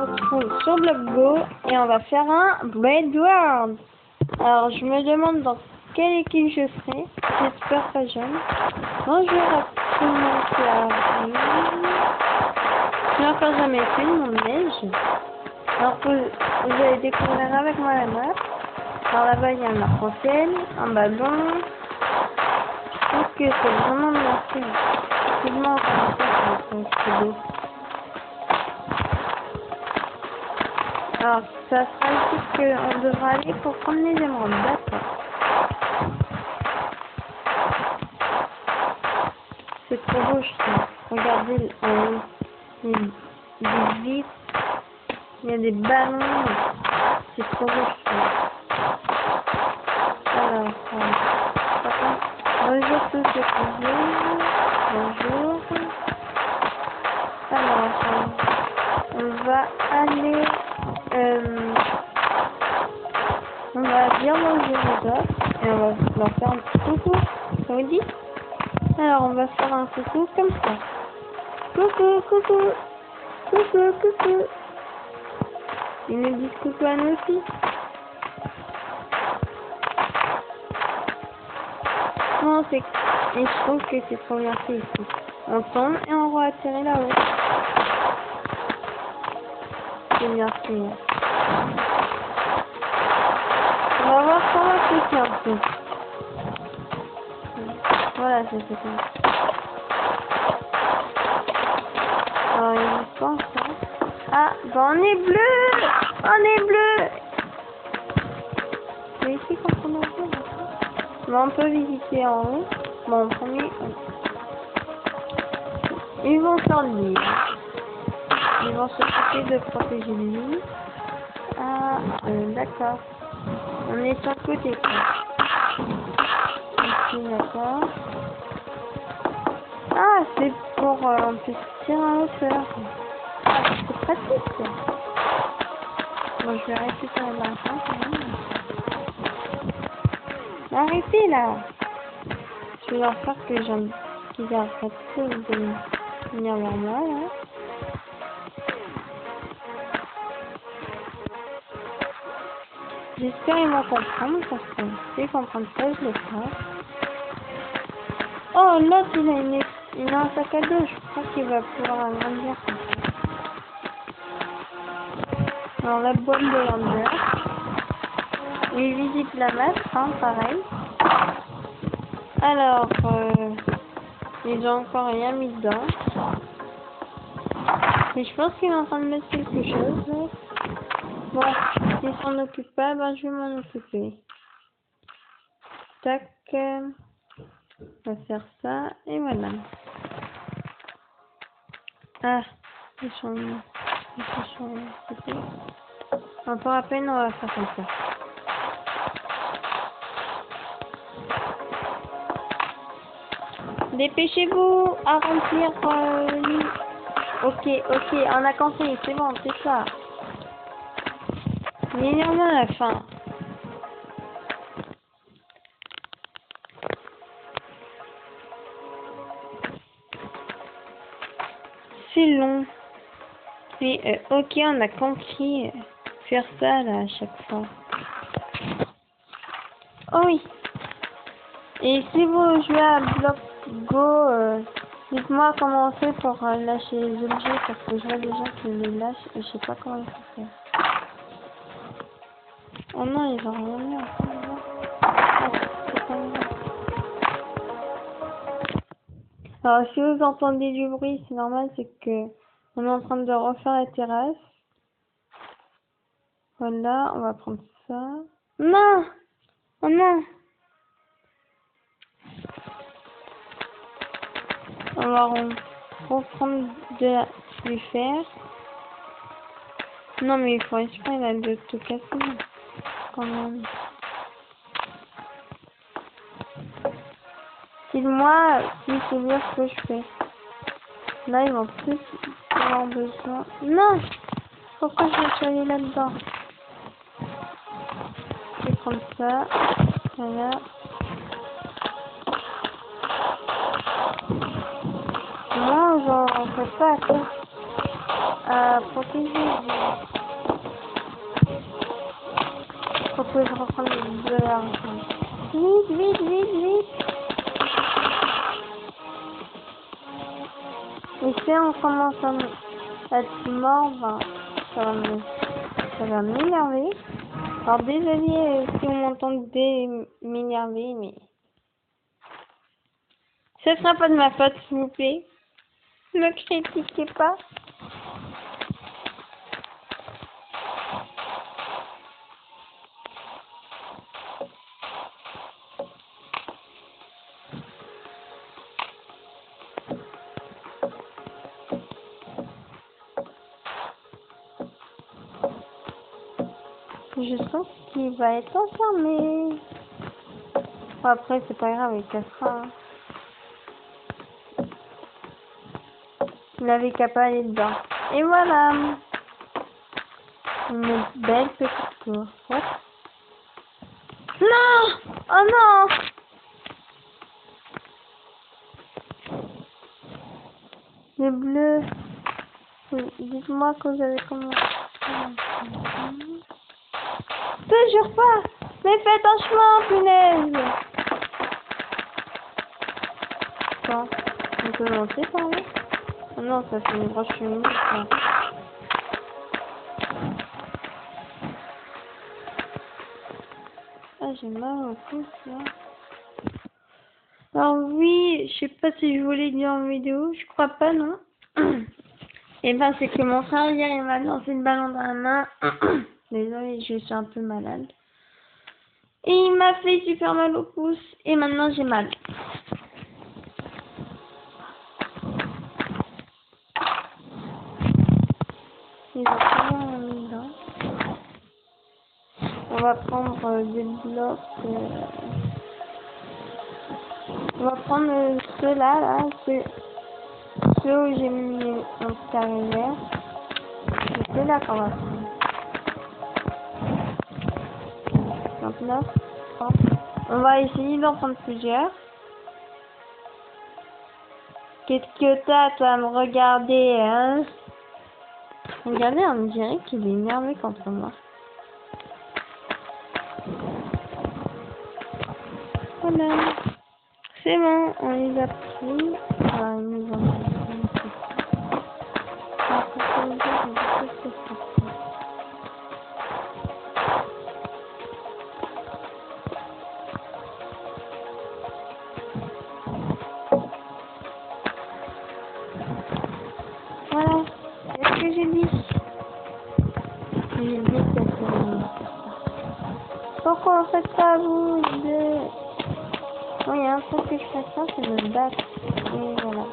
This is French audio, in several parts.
retrouve sur BlockGo et on va faire un Bedwars. Alors je me demande dans quelle équipe je serai. J'espère pas jeune. Bonjour à tout le monde qui arrive. Je n'ai encore jamais fait de mon neige. Alors vous allez découvrir avec moi la map. Alors là-bas il y a un arc-en-ciel, un ballon. Je trouve que c'est vraiment bien. Effectivement, c'est beau. Alors, ça sera ici qu'on devra aller pour prendre les émeraudes, d'accord. C'est trop beau, je trouve. Regardez en haut. Il y a des vitres, il y a des ballons. C'est trop beau, je trouve. Alors, bonjour tous ceux qui viennent. Bonjour. Alors, on va aller... on va dire bonjour aux autres et on va leur faire un petit coucou. Ça vous dit? Alors, on va faire un coucou comme ça. Coucou, coucou. Coucou, coucou. Ils nous disent coucou à nous aussi. Non, c'est... Et je trouve que c'est trop bien fait ici. On tombe et on re-atterrit là-haut. C'est bien fait. On va voir comment c'est un peu. Voilà, c'est comme ça. Alors, il est pas encore. Ah, bah on est bleu! On est bleu! C'est ici qu'on prend un peu. Bon, on peut visiter en haut. Bon, premier. Ils vont sur l'île. Ils vont s'occuper de protéger l'île. Ah, d'accord. On est sur le côté, quoi. Ici, d'accord. Ah, c'est pour on peut tirer en hauteur. Ah, c'est pratique. Bon, je vais récupérer l'argent quand même. Arrêtez là. Je vais leur faire que qu'ils arrêtent de venir vers moi là. J'espère qu'ils vont comprendre parce que s'ils comprennent pas, je le ferai. Oh, l'autre il a un sac à dos, je crois qu'il va pouvoir agrandir. Alors la boîte de Lander. Il visite la map, hein, pareil. Alors, ils ont encore rien mis dedans. Mais je pense qu'il est en train de mettre quelque chose. Là. Bon, s'il s'en occupe pas, ben je vais m'en occuper. Tac. On va faire ça, et voilà. Ah, ils sont... Encore à peine, on va faire comme ça. Dépêchez-vous à remplir l'île. Ok, on a compris, c'est bon, c'est ça. Il est énorme à la fin. C'est long. Mais ok, on a compris. Faire ça là à chaque fois. Oh oui. Et si vous jouez à BlockGo, dites-moi comment on fait pour lâcher les objets parce que je vois des gens qui les lâchent et je sais pas comment il faut faire. Oh non, ils ont rien mis encore. Alors si vous entendez du bruit, c'est normal, c'est que on est en train de refaire la terrasse. Voilà, on va prendre ça. Non! Oh non! On va reprendre du fer. Non mais il faut exprès là de tout casser quand même. Dis-moi si c'est bien ce que je fais. Là ils vont plus avoir besoin. Non! Pourquoi je suis allée là-dedans? Je vais prendre ça. Voilà. Moi, j'en fais pas à quoi. à protéger. Faut que je reprenne de l'argent. Vite, vite, vite, vite. Et si on commence à être mort, ben, ça va m'énerver. Alors désolé si on m'entend m'énerver, mais ce sera pas de ma faute, s'il vous plaît. Ne me critiquez pas. Je sens qu'il va être enfermé. Bon, après, c'est pas grave, il cassera. Il avait qu'à pas aller dedans. Et voilà. Une belle petite tour. What? Non! Oh non! Les bleus. Oui, dites-moi que vous avez commencé. Toujours pas! Mais faites un chemin, punaise! Bon, on peut monter par là? Oh non, ça fait une grosse cheminée, ça. Ah, j'ai mal au pouce, là. Alors oui, je sais pas si je voulais dire en vidéo, je crois pas, non. Et ben c'est que mon frère hier il m'a lancé le ballon dans la main. Désolée, je suis un peu malade. Et il m'a fait super mal au pouce et maintenant j'ai mal. Il va falloir un dedans. On va prendre des blocs. On va prendre ceux-là, là, ceux où j'ai mis mon carré vert. C'est ceux-là qu'on va prendre. 29, 30. On va essayer d'en prendre plusieurs. Qu'est-ce que t'as, toi, à me regarder, hein? Regardez, on dirait qu'il est énervé contre moi. Voilà. C'est bon, on les a pris. Ah, ils nous ont pris. Voilà. Qu'est-ce que j'ai dit? J'ai dit que pourquoi en faites pas vous deux? Bon, il y a un truc que je fais ça, c'est me battre. Et voilà.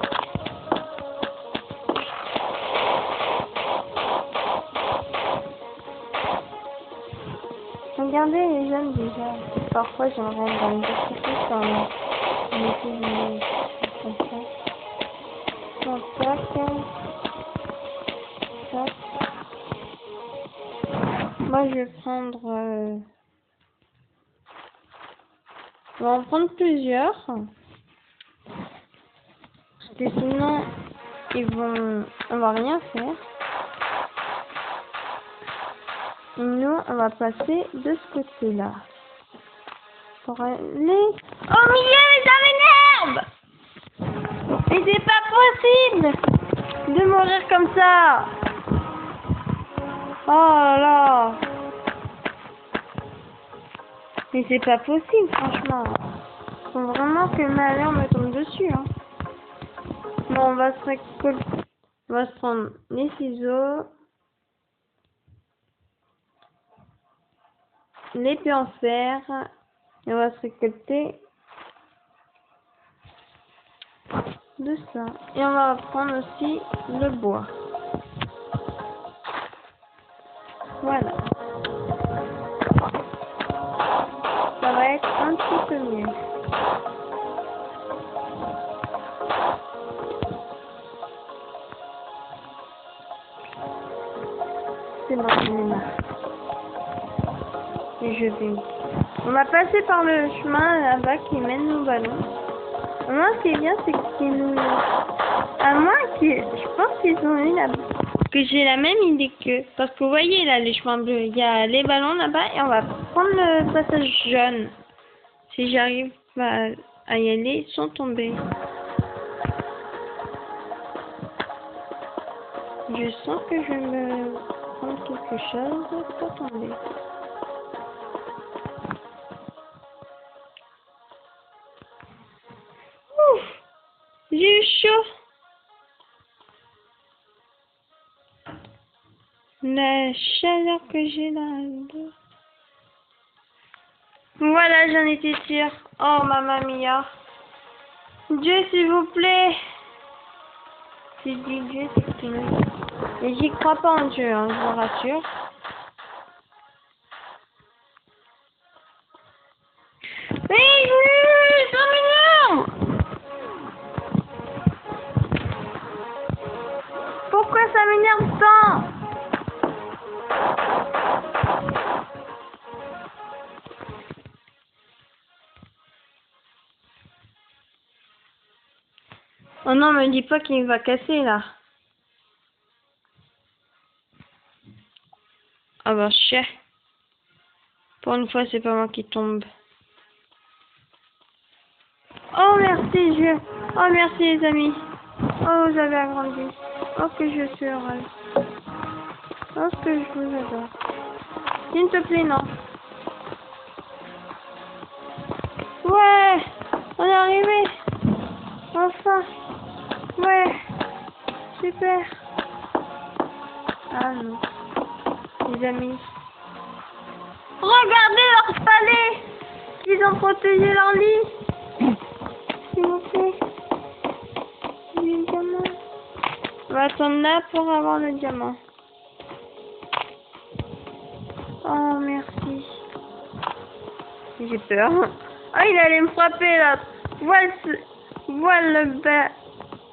Regardez les jeunes déjà. Parfois j'aimerais dans les exercices comme mettre comme ça. Donc, tac, tac. Moi je vais prendre... On va en prendre plusieurs. Parce que sinon, on va rien faire. Et nous, on va passer de ce côté-là. Pour aller... Au milieu, ça m'énerve! Mais c'est pas possible de mourir comme ça! Oh là là! Mais c'est pas possible, franchement. Faut vraiment que malheur me tombe dessus, hein. Bon, on va se prendre les ciseaux, les pieux en fer, et on va se récolter de ça. Et on va prendre aussi le bois. Voilà. Ça va être un petit peu mieux. C'est bon, je l'ai marre. Et je vais. On va passer par le chemin là-bas qui mène au ballon. Au moins, ce qui est bien, c'est qu'ils nous... À moins qu'ils... Je pense qu'ils ont eu que j'ai la même idée qu'eux. Parce que vous voyez là les chemins bleus, il y a les ballons là-bas et on va prendre le passage jaune. Si j'arrive à y aller sans tomber. Je sens que je vais me prendre quelque chose pour tomber. Ouf, j'ai eu chaud. La chaleur que j'ai dans le dos. Voilà, j'en étais sûre. Oh, mamma mia. Dieu, s'il vous plaît. Si je dis Dieu, c'est qu'il me dit. Et j'y crois pas en Dieu, hein, je vous rassure. Mais ça m'énerve. Pourquoi ça m'énerve tant? Oh non, me dis pas qu'il va casser là. Ah bah chien. Pour une fois, c'est pas moi qui tombe. Oh merci Dieu. Oh merci les amis. Oh vous avez agrandi. Oh que je suis heureuse. Oh que je vous adore. S'il te plaît non. Ouais. On est arrivé. Enfin. Ouais. Super. Ah non. Les amis. Regardez leur palais. Ils ont protégé leur lit. S'il vous plaît. Du diamant. On va attendre là pour avoir le diamant. Oh, merci. J'ai peur. Oh, il allait me frapper là. Voilà le bas.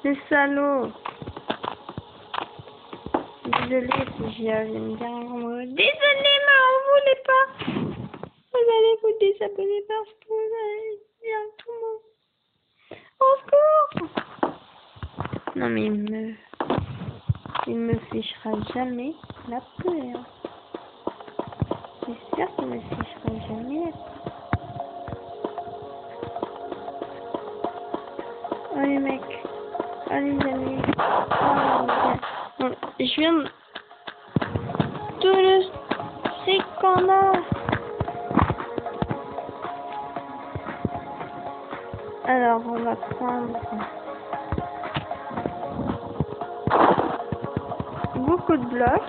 Le salaud. Désolée si j'y avais me dire un gros mot. Désolée, mais on voulait pas. Vous allez vous désabonner parce que vous allez dire tout le monde. Au secours. Non mais il me fichera jamais la peur. C'est sûr qu'il me fichera jamais la peur. Oh les mecs. Oh les amis. Oh bon, je viens de... Tout le fric qu'on a. Alors on va prendre beaucoup de blocs.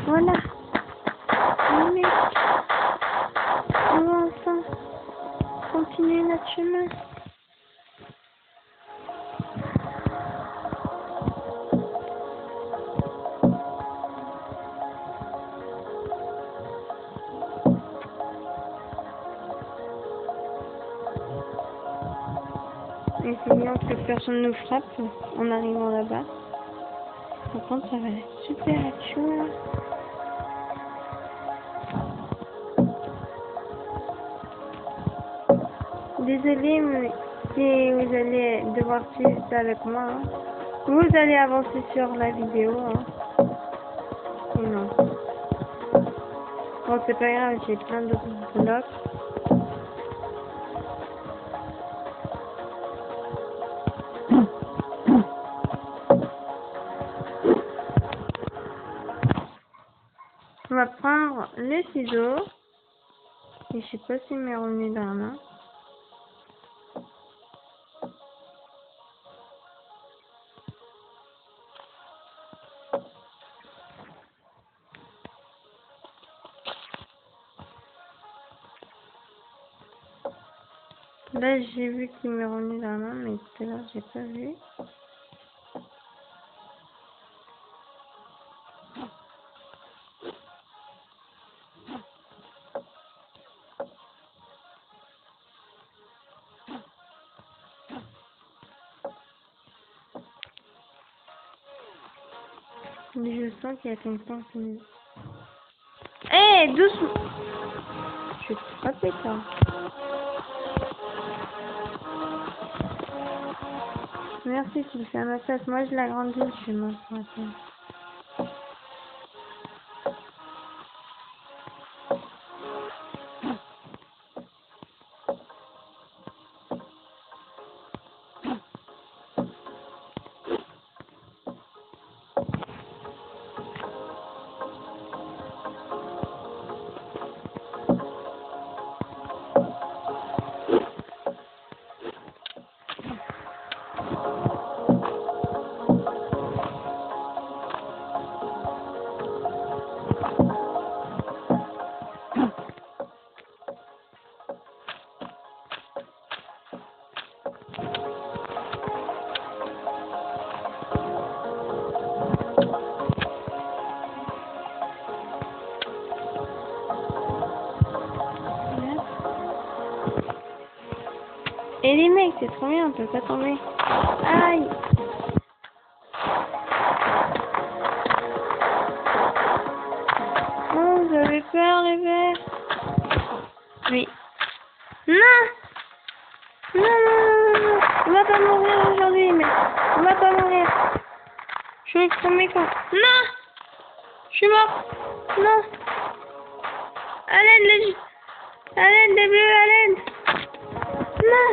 Voilà. Mais on va enfin continuer notre chemin. Essayons que personne nous frappe en arrivant là-bas. Par contre, ça va être super chaud là. Désolée, mais si vous allez devoir suivre ça avec moi, hein. Vous allez avancer sur la vidéo. Hein. Ou non. Bon, c'est pas grave, j'ai plein d'autres blocs. On va prendre les ciseaux. Et je sais pas s'il m'est revenu dans la main. Là, j'ai vu qu'il m'est revenu dans la main, mais tout à l'heure, j'ai pas vu. Mais je sens qu'il y a quelqu'un qui me... Hé, doucement. suis pas pétard. Merci, tu me fais ma tête. Moi, je l'agrandis, je vais m'en Et les mecs, c'est trop bien, on peut pas tomber. Aïe! Oh, j'avais peur, les verts. Oui. Non! Non, non, non, non, non. On va pas mourir aujourd'hui, mais on va pas mourir. Je suis trop méchant. Non! Je suis mort. Non! À l'aide, les... À l'aide, les bleus, à l'aide! Non!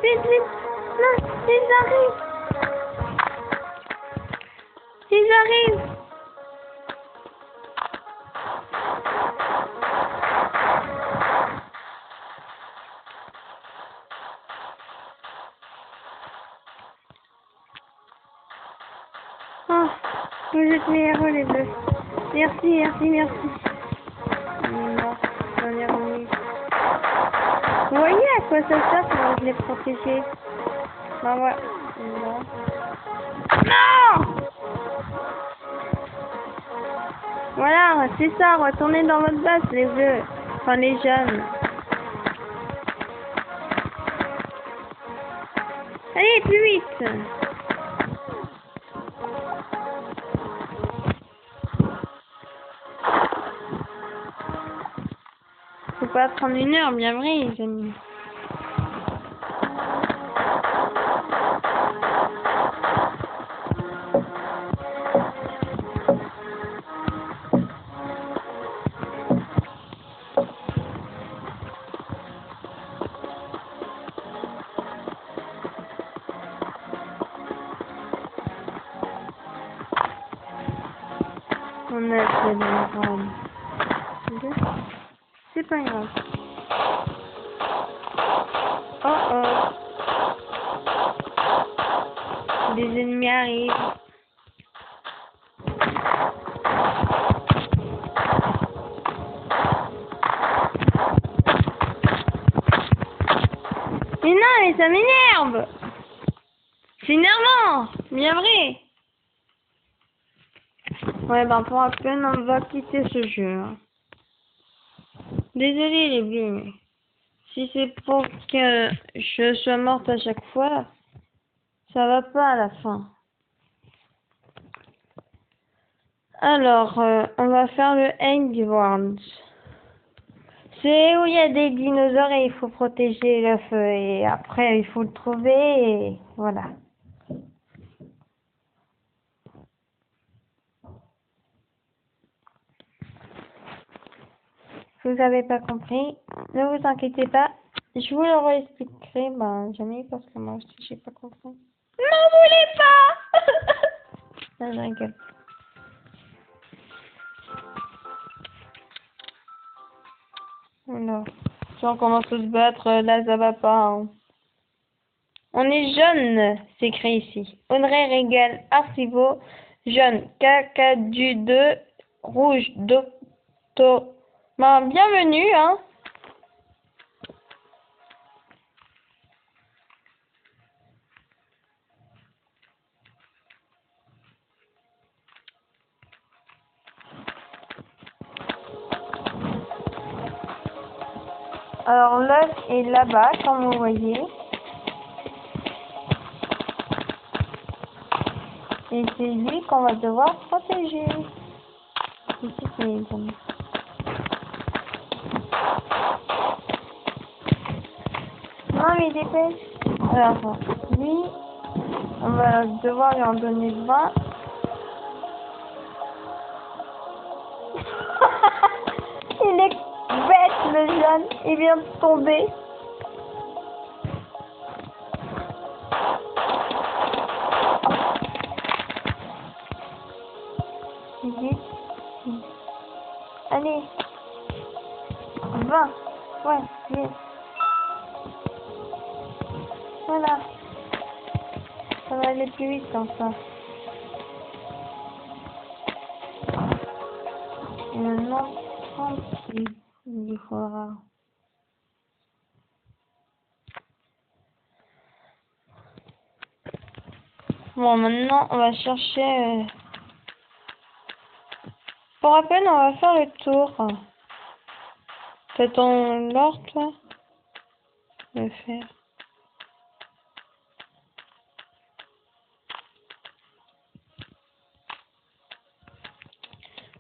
Vite, vite! Non! Ils arrivent! Ils arrivent! Oh! Vous êtes mes héros, les bleus. Merci, merci, merci. Non, j'en ai remis. Vous voyez à quoi ça sert quand je l'ai protégé? Ben ouais. Non. Non! Voilà, c'est ça, retournez dans votre base, les bleus. Enfin, les jeunes. Allez, plus vite! Faut pas prendre une heure, bien vrai, les amis. On a fait le drame. C'est pas grave. Oh oh. Des ennemis arrivent. Mais non, mais ça m'énerve. C'est énervant. Bien vrai. Ouais, ben pour la peine, on va quitter ce jeu. Hein. Désolé les bleus, mais si c'est pour que je sois morte à chaque fois, ça va pas à la fin. Alors, on va faire le End World. C'est où il y a des dinosaures et il faut protéger l'œuf et après il faut le trouver et voilà. Si vous n'avez pas compris, ne vous inquiétez pas. Je vous le réexpliquerai, ben jamais parce que moi aussi j'ai pas compris. N'en voulez pas. Non, je rigole. Voilà. Si on commence à se battre, là ça va pas. Hein. On est jaune, c'est écrit ici. Honoraire égale Arcivo, jaune, KK2, rouge, Docto. Ben, bienvenue, hein. Alors l'œuf est là-bas, comme vous voyez. Et c'est lui qu'on va devoir protéger. Ici, c'est les amis. mais dépêche. Alors, lui, on va devoir lui en donner 20. Il est bête, le jeune. Il vient de tomber. Vite. Allez. 20. Ouais, vite. Voilà. Ça va aller plus vite comme ça. Et maintenant, 30, il faudra. Bon, maintenant, on va chercher... Pour rappel, on va faire le tour. T'as ton lord, toi? Le faire.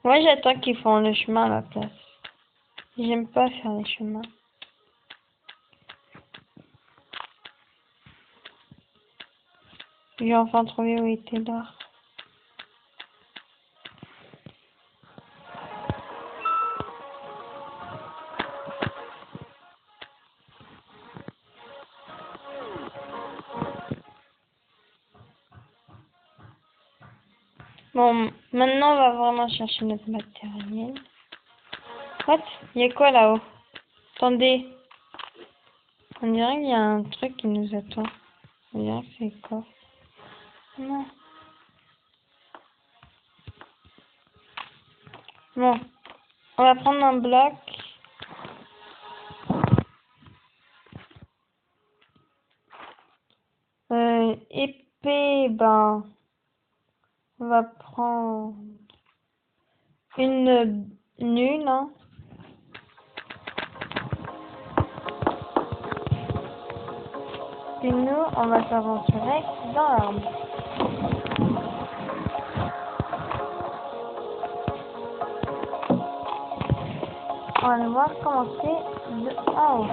Moi, j'attends qu'ils font le chemin à ma place. J'aime pas faire les chemins. J'ai enfin trouvé où était l'or. Bon, maintenant on va vraiment chercher notre matériel. What? Il y a quoi là-haut? Attendez. On dirait qu'il y a un truc qui nous attend. On dirait que c'est quoi? Non. Bon. On va prendre un bloc. Épée, ben... On va prendre... Une nulle, hein. Et nous, on va s'aventurer dans l'arbre. On va aller voir comment c'est de en haut.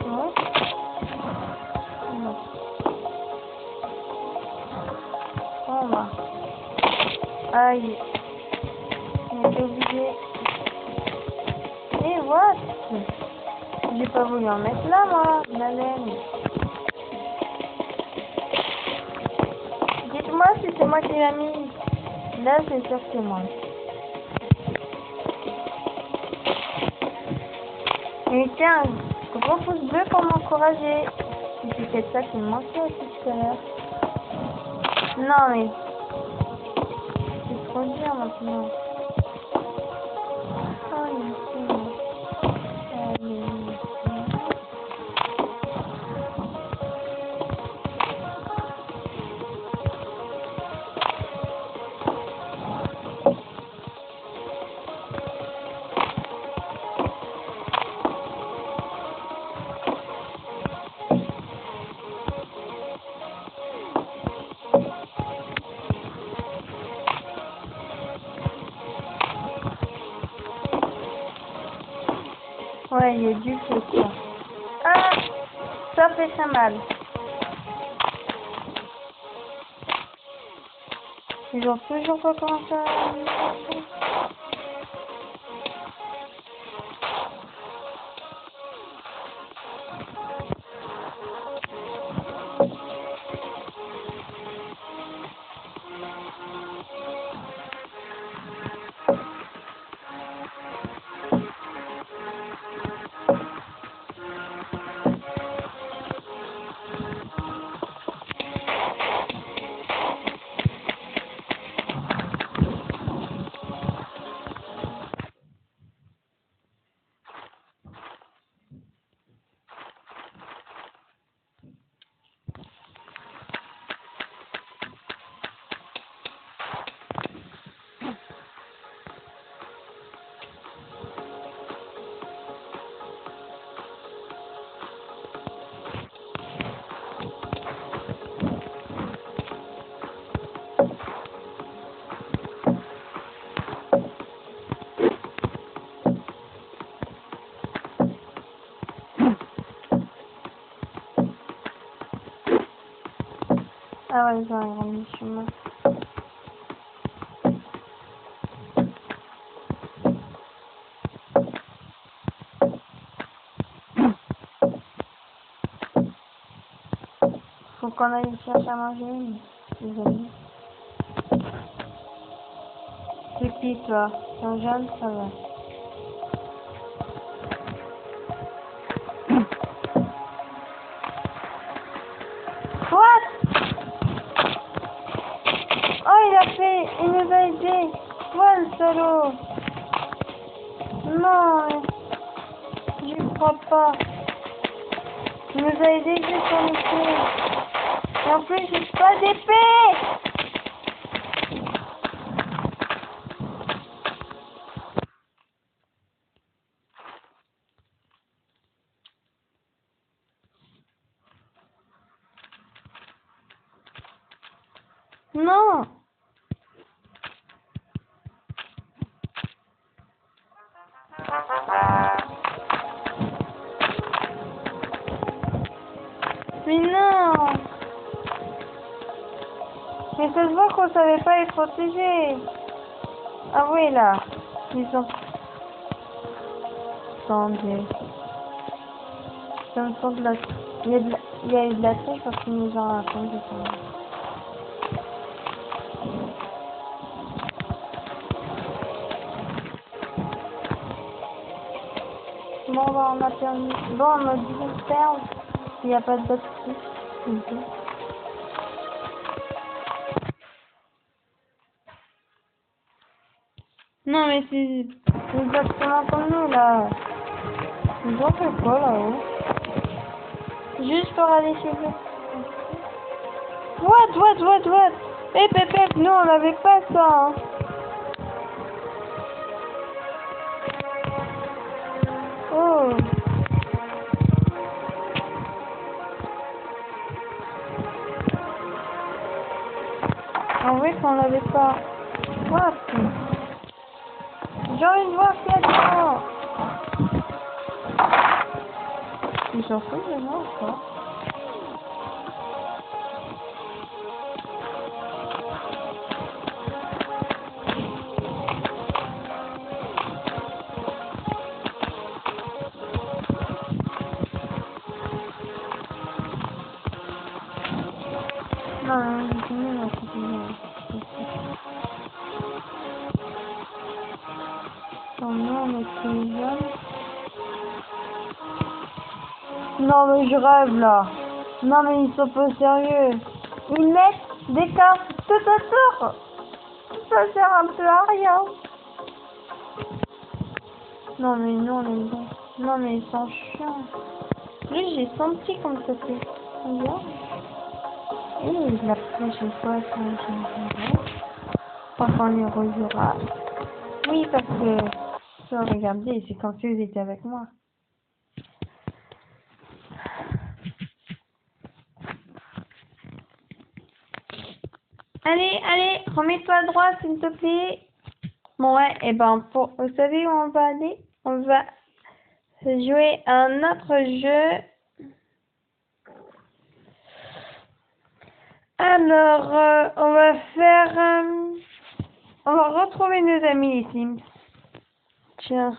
Ouais. Non. On va. Aïe. On est obligé. Et what? J'ai pas voulu en mettre là, moi, la laine. Dites-moi si c'est moi qui l'ai mis. Là, c'est sûr que c'est moi. Mettez un gros pouce bleu pour m'encourager. C'est peut-être ça qui me manquait tout à l'heure. Non, mais c'est trop dur maintenant. Oh, ouais, il y a du feu, quoi. Ah, ça fait très mal. Ils ont toujours pas commencé à... Ah ouais, ils ont un grand chemin. Faut qu'on aille chercher à manger, les amis. C'est qui, toi? Ton jeune, ça va. What? Oh, il nous a aidé. Ouais, le salaud. Non, j'y crois pas. Il nous a aidé juste en épée. Et en plus, j'ai pas d'épée. Non. Mais non. Mais ça se voit qu'on savait pas les protéger. Ah oui, là. Ils sont... Attendez. Ça me semble la... Il y a eu de la triche parce qu'ils nous ont raconté ça. Bon, bah, on a perdu. Bon, on a dû le perdre. Il n'y a pas de d'autres triche. Non, mais c'est exactement comme nous, là. Ils ont fait quoi, là-haut? Juste pour aller chez eux. What? Eh, Pépé, nous, on n'avait pas ça, hein. Oh. En vrai, qu'on l'avait pas. What? J'ai envie de voir ce qu'il y a dedans. Ils s'en foutent de moi, quoi. Non, c'est mieux, là, c'est mieux. Quand nous, on était jeunes. Non, mais je rêve, là. Non, mais ils sont pas sérieux. Ils mettent des cartes tout autour. Ça sert un peu à rien. Non, mais nous, on est bon. Non, mais ils sont chiants. Lui, j'ai senti comme ça fait. Regarde. Et la prochaine fois, ça me crois qu'on les rejouera. Oui, parce que, regardez, c'est comme si vous étiez avec moi. Allez, remets-toi droit, s'il te plaît. Bon, ouais, et ben, vous savez où on va aller? On va jouer à un autre jeu. Alors, on va retrouver nos amis les Sims. Tiens.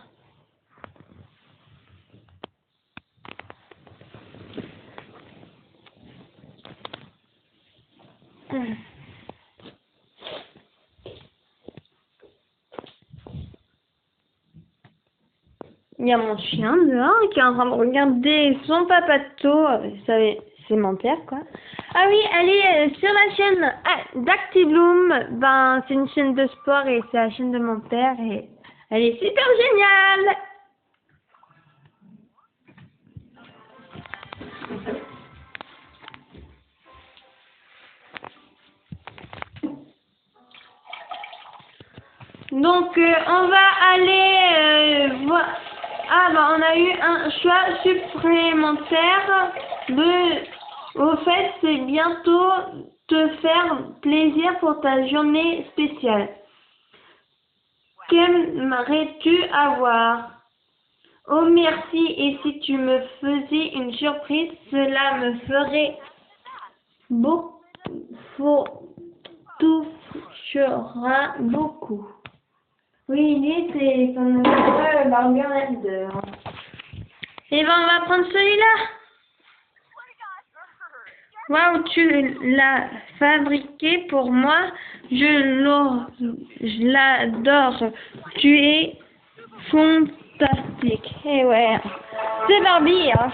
Il y a mon chien dehors qui est en train de regarder son papato. Vous savez, c'est mon père, quoi. Ah oui, allez, sur la chaîne d'Actibloom, ben, c'est une chaîne de sport et c'est la chaîne de mon père et elle est super géniale. Donc, on va aller voir. Ah, bah, on a eu un choix supplémentaire. Au fait, c'est bientôt te faire plaisir pour ta journée spéciale. Qu'aimerais-tu avoir? Oh, merci. Et si tu me faisais une surprise, cela me ferait beaucoup. touchera beaucoup. Oui, lui, c'est son amoureux Barbie en a deux. Et ben, on va prendre celui-là. Waouh, tu l'as fabriqué pour moi. Je l'adore. Tu es fantastique. Et ouais, c'est Barbie, hein,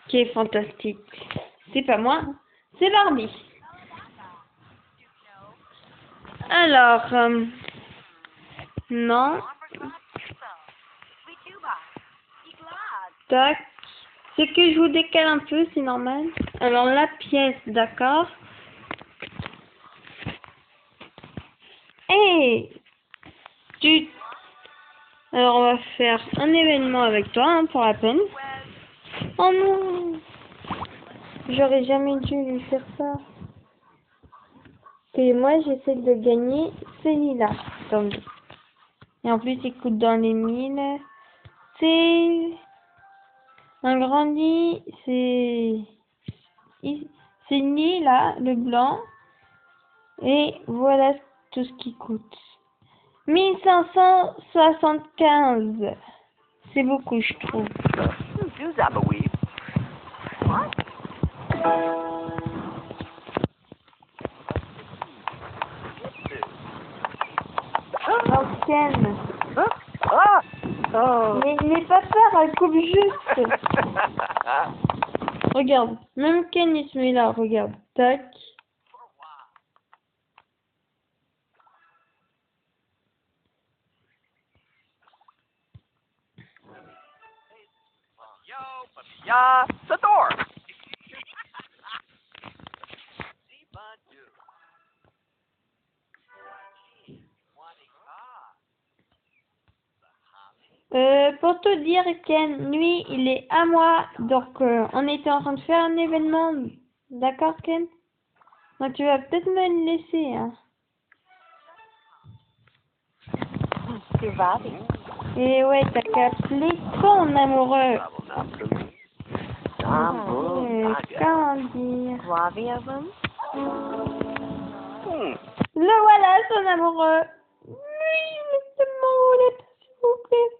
qui est fantastique. C'est pas moi, c'est Barbie. Alors, non. Tac. C'est que je vous décale un peu, c'est normal. Alors, la pièce, d'accord. Et alors, on va faire un événement avec toi, hein, pour la peine. Oh non! J'aurais jamais dû lui faire ça. Et moi, j'essaie de gagner celui-là. Donc, et en plus, il coûte dans les 1000. C'est un grand lit. C'est lit, là, le blanc. Et voilà tout ce qui coûte. 1575. C'est beaucoup, je trouve. Ken. Mais n'aie pas peur, elle coupe juste. Regarde, même Ken il se met là, regarde. Tac. The door. Pour te dire, Ken, lui, il est à moi. Donc, on était en train de faire un événement. D'accord, Ken? Donc, tu vas peut-être me le laisser, hein. Et ouais, t'as qu'à appeler ton amoureux. Comment dire? Le voilà, son amoureux. Oui, laissez-moi rouler, s'il vous plaît.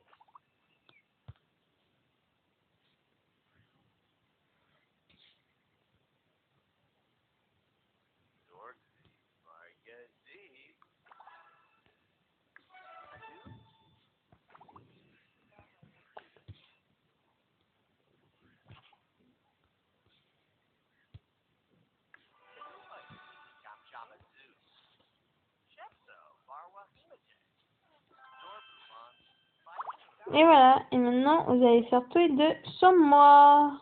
Et voilà, et maintenant vous allez faire tous les deux sur moi.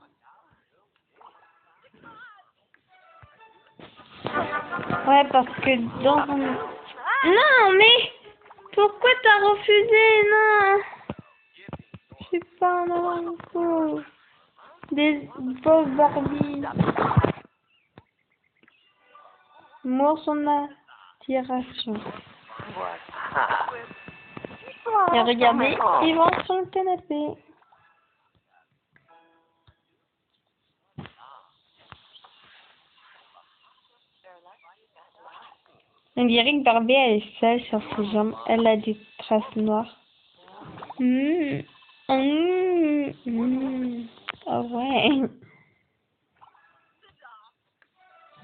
Ouais, parce que dans... Non, mais pourquoi t'as refusé? Non, je suis pas en amour. Des pauvres Barbie. Mort son attiration. Et regardez, ils vont sur le canapé. On dirait que Barbie, elle est seule sur ses jambes. Elle a des traces noires. Oh ouais.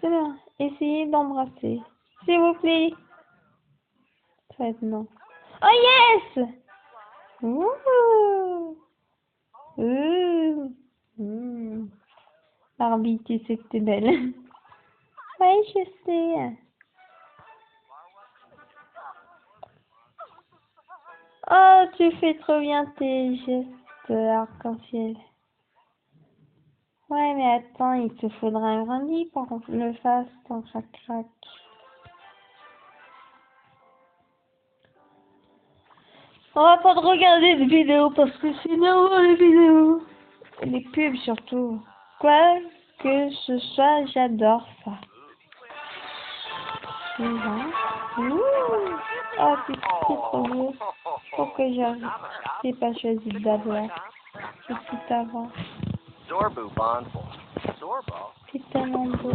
C'est bien. Essayez d'embrasser. S'il vous plaît. Maintenant. Oh yes! Ouh. Barbie, tu sais que t'es belle. Oui, je sais. Oh, tu fais trop bien tes gestes arc-en-ciel. Ouais, mais attends, il te faudra un grand lit pour qu'on le fasse, ton crac-crac. On va pas regarder de vidéos parce que c'est énervant les vidéos. Et les pubs surtout. Quoi que ce soit, j'adore ça. Oh, c'est trop beau. Pourquoi j'ai pas choisi d'abord? C'est tout avant. C'est tellement beau.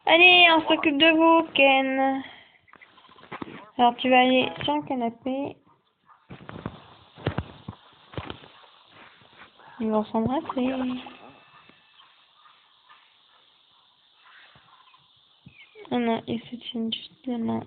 Allez, on s'occupe de vous, Ken. Alors, tu vas aller sur le canapé. Ils vont s'embrasser. Oh non, ils se tiennent juste les mains.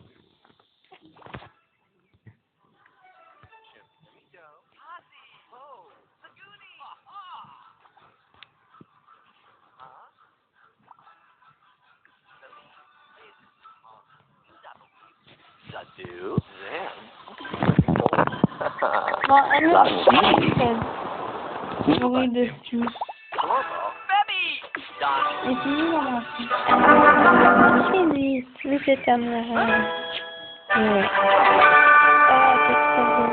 Bon, elle me fait bruit de ski. Et puis, voilà. C'est vite, oui, c'est amoureux. Ouais. Ah, c'est trop beau.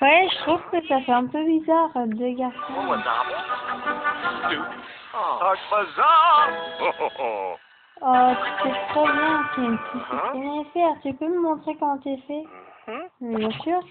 Ouais, je trouve que ça fait un peu bizarre, deux garçons. Oh, tu fais trop bien, Kim. Tu sais très bien faire. Tu peux me montrer comment tu fais? Bien sûr.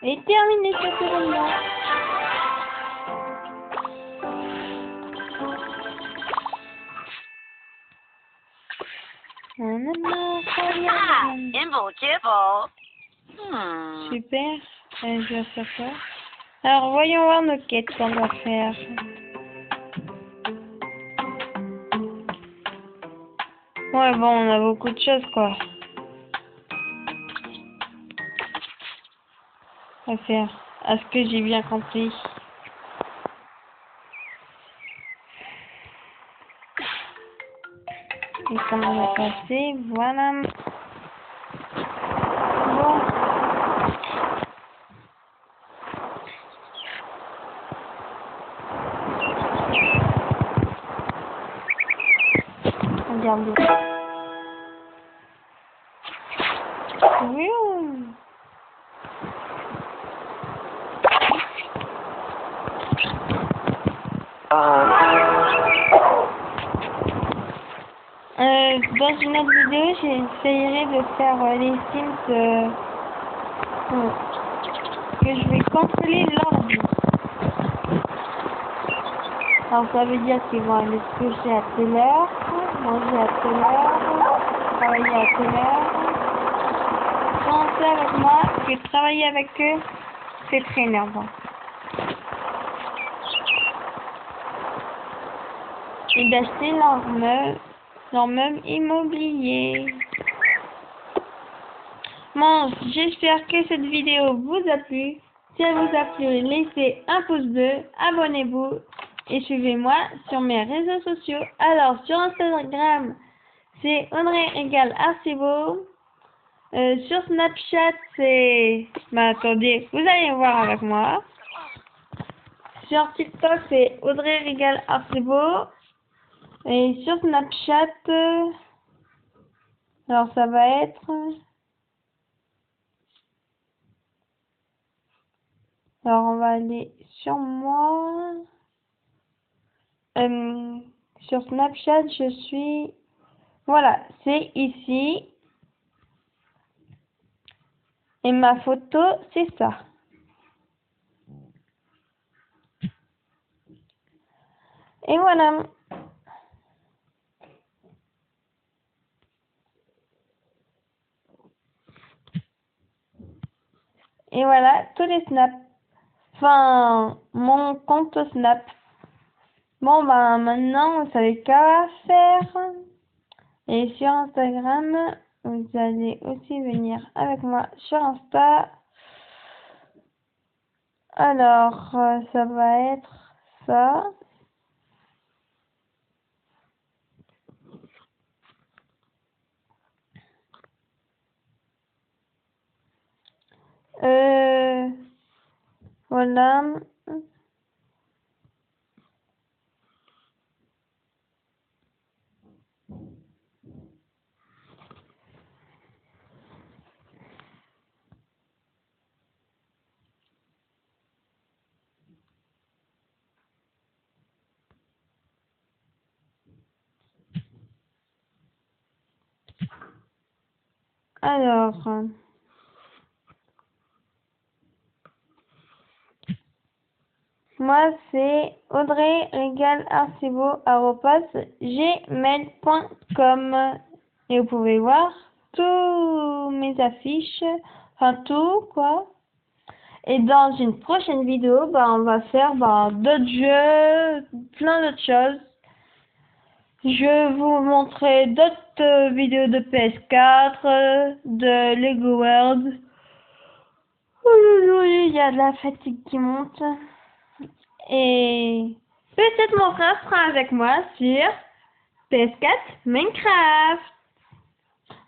Et terminé cette événement. Super. Je vais faire ça. Alors, voyons voir nos quêtes qu'on doit faire. Ouais, bon, on a beaucoup de choses, quoi. À faire. À ce que j'ai bien compris. Et comment on va passer, voilà. Bon. Regarde. Oui. Dans une autre vidéo, j'essayerai de faire les Sims que je vais contrôler l'ordi. Alors ça veut dire qu'ils vont aller se coucher à telle heure, manger à telle heure, travailler à telle heure. Commencer avec moi, que travailler avec eux, c'est très énervant. Et d'acheter leur meuble immobilier. Bon, j'espère que cette vidéo vous a plu. Si elle vous a plu, laissez un pouce bleu, abonnez-vous et suivez-moi sur mes réseaux sociaux. Alors, sur Instagram, c'est Audrey=Arcibo. Sur Snapchat, c'est... attendez, vous allez voir avec moi. Sur TikTok, c'est Audrey=Arcibo. Et sur Snapchat, alors ça va être... Alors on va aller sur moi. Sur Snapchat, je suis... Voilà, c'est ici. Et ma photo, c'est ça. Et voilà. Et voilà, tous les snaps. Enfin, mon compte Snap. Bon, ben maintenant, vous savez quoi faire. Et sur Instagram, vous allez aussi venir avec moi sur Insta. Alors, ça va être ça. Voilà. Alors, moi c'est audrey-arcibo@gmail.com et vous pouvez voir tous mes affiches, enfin tout quoi. Et dans une prochaine vidéo, on va faire d'autres jeux, plein d'autres choses. Je vais vous montrer d'autres vidéos de PS4, de Lego World. Aujourd'hui, il y a de la fatigue qui monte. Et peut-être mon frère sera avec moi sur PS4 Minecraft.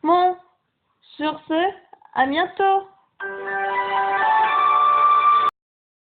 Bon, sur ce, à bientôt.